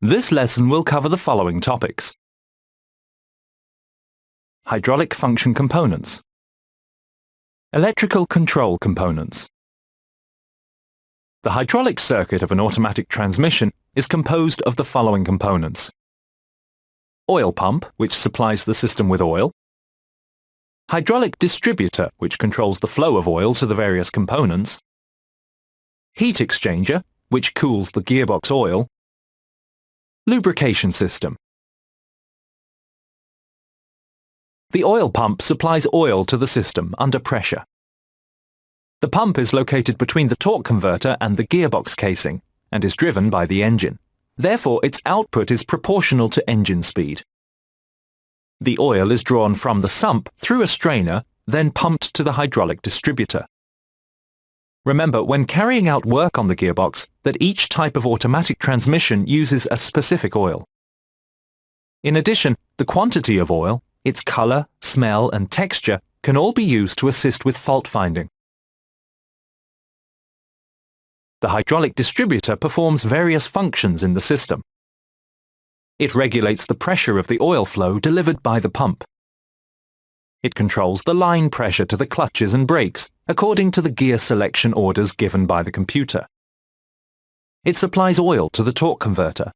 This lesson will cover the following topics: hydraulic function components, electrical control components. The hydraulic circuit of an automatic transmission is composed of the following components: oil pump, which supplies the system with oil; hydraulic distributor, which controls the flow of oil to the various components; heat exchanger, which cools the gearbox oil; lubrication system. The oil pump supplies oil to the system under pressure. The pump is located between the torque converter and the gearbox casing and is driven by the engine. Therefore, its output is proportional to engine speed. The oil is drawn from the sump through a strainer, then pumped to the hydraulic distributor. Remember, when carrying out work on the gearbox, that each type of automatic transmission uses a specific oil. In addition, the quantity of oil, its color, smell, and texture can all be used to assist with fault finding. The hydraulic distributor performs various functions in the system. It regulates the pressure of the oil flow delivered by the pump. It controls the line pressure to the clutches and brakes according to the gear selection orders given by the computer. It supplies oil to the torque converter.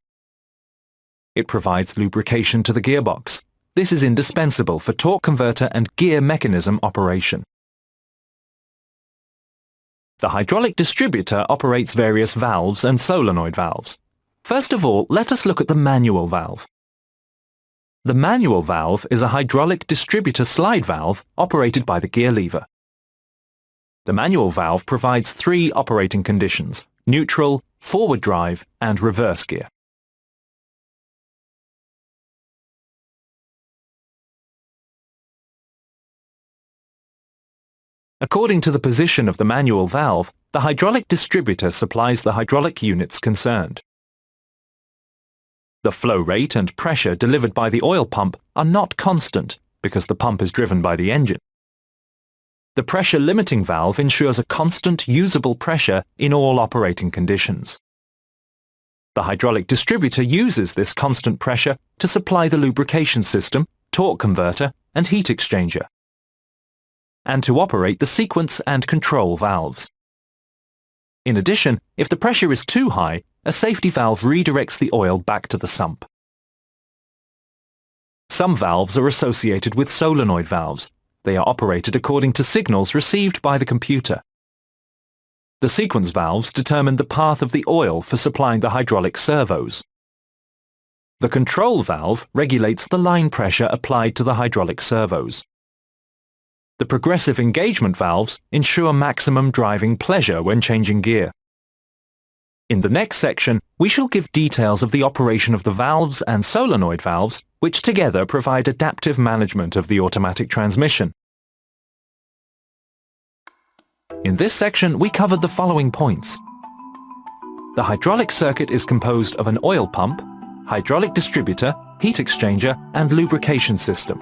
It provides lubrication to the gearbox. This is indispensable for torque converter and gear mechanism operation. The hydraulic distributor operates various valves and solenoid valves. First of all, let us look at the manual valve. The manual valve is a hydraulic distributor slide valve operated by the gear lever. The manual valve provides three operating conditions: neutral, forward drive, and reverse gear. According to the position of the manual valve, the hydraulic distributor supplies the hydraulic units concerned. The flow rate and pressure delivered by the oil pump are not constant because the pump is driven by the engine. The pressure limiting valve ensures a constant usable pressure in all operating conditions. The hydraulic distributor uses this constant pressure to supply the lubrication system, torque converter, and heat exchanger, and to operate the sequence and control valves. In addition, if the pressure is too high, a safety valve redirects the oil back to the sump. Some valves are associated with solenoid valves. They are operated according to signals received by the computer. The sequence valves determine the path of the oil for supplying the hydraulic servos. The control valve regulates the line pressure applied to the hydraulic servos. The progressive engagement valves ensure maximum driving pleasure when changing gear. In the next section, we shall give details of the operation of the valves and solenoid valves, which together provide adaptive management of the automatic transmission. In this section, we covered the following points. The hydraulic circuit is composed of an oil pump, hydraulic distributor, heat exchanger, and lubrication system.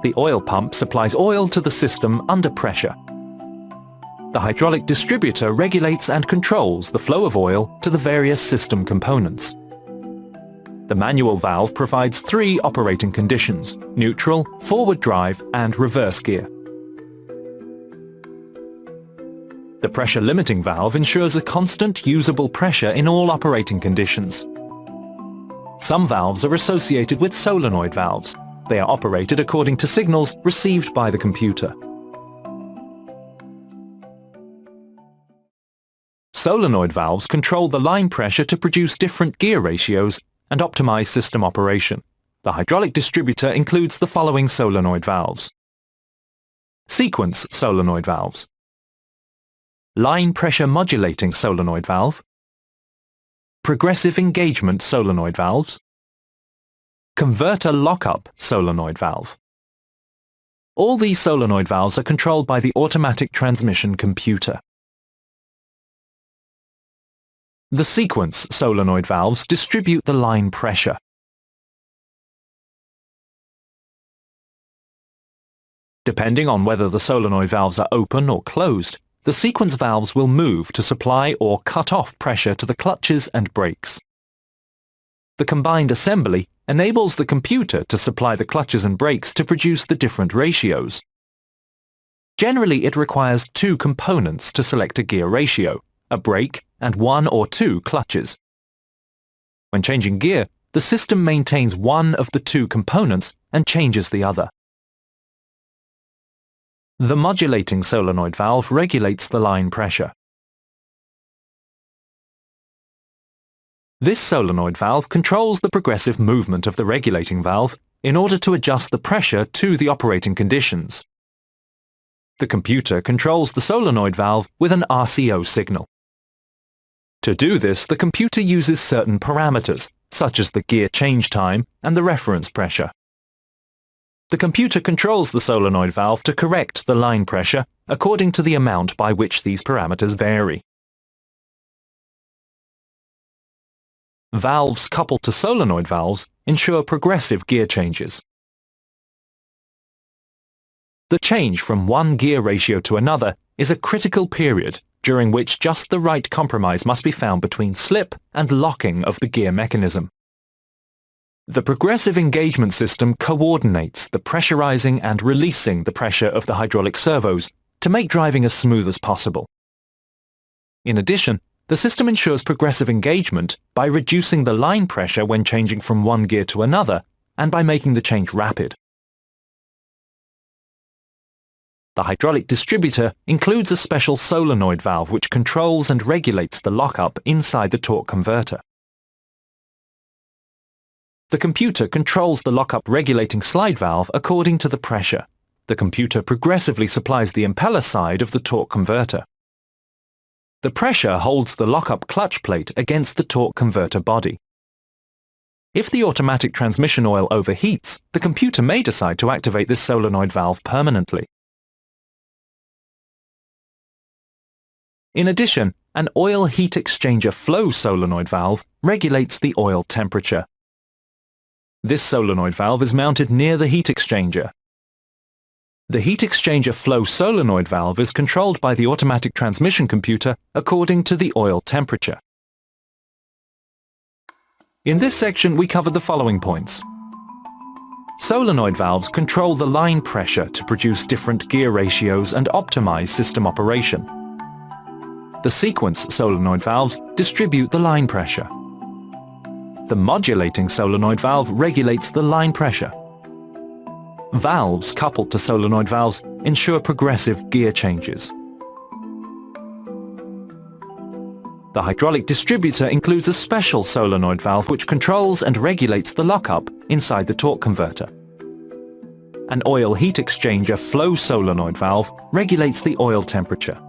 The oil pump supplies oil to the system under pressure. The hydraulic distributor regulates and controls the flow of oil to the various system components. The manual valve provides three operating conditions: neutral, forward drive, and reverse gear. The pressure limiting valve ensures a constant usable pressure in all operating conditions. Some valves are associated with solenoid valves. They are operated according to signals received by the computer. Solenoid valves control the line pressure to produce different gear ratios and optimize system operation. The hydraulic distributor includes the following solenoid valves: sequence solenoid valves, line pressure modulating solenoid valve, progressive engagement solenoid valves, converter lockup solenoid valve. All these solenoid valves are controlled by the automatic transmission computer. The sequence solenoid valves distribute the line pressure. Depending on whether the solenoid valves are open or closed, the sequence valves will move to supply or cut off pressure to the clutches and brakes. The combined assembly enables the computer to supply the clutches and brakes to produce the different ratios. Generally, it requires two components to select a gear ratio, a brake and one or two clutches. When changing gear, the system maintains one of the two components and changes the other. The modulating solenoid valve regulates the line pressure. This solenoid valve controls the progressive movement of the regulating valve in order to adjust the pressure to the operating conditions. The computer controls the solenoid valve with an RCO signal. To do this, the computer uses certain parameters, such as the gear change time and the reference pressure. The computer controls the solenoid valve to correct the line pressure according to the amount by which these parameters vary. Valves coupled to solenoid valves ensure progressive gear changes. The change from one gear ratio to another is a critical period during which just the right compromise must be found between slip and locking of the gear mechanism. The progressive engagement system coordinates the pressurizing and releasing the pressure of the hydraulic servos to make driving as smooth as possible. In addition, the system ensures progressive engagement by reducing the line pressure when changing from one gear to another and by making the change rapid. The hydraulic distributor includes a special solenoid valve which controls and regulates the lockup inside the torque converter. The computer controls the lockup regulating slide valve according to the pressure. The computer progressively supplies the impeller side of the torque converter. The pressure holds the lockup clutch plate against the torque converter body. If the automatic transmission oil overheats, the computer may decide to activate this solenoid valve permanently. In addition, an oil heat exchanger flow solenoid valve regulates the oil temperature. This solenoid valve is mounted near the heat exchanger. The heat exchanger flow solenoid valve is controlled by the automatic transmission computer according to the oil temperature. In this section, we covered the following points. Solenoid valves control the line pressure to produce different gear ratios and optimize system operation. The sequence solenoid valves distribute the line pressure. The modulating solenoid valve regulates the line pressure. Valves coupled to solenoid valves ensure progressive gear changes. The hydraulic distributor includes a special solenoid valve which controls and regulates the lockup inside the torque converter. An oil heat exchanger flow solenoid valve regulates the oil temperature.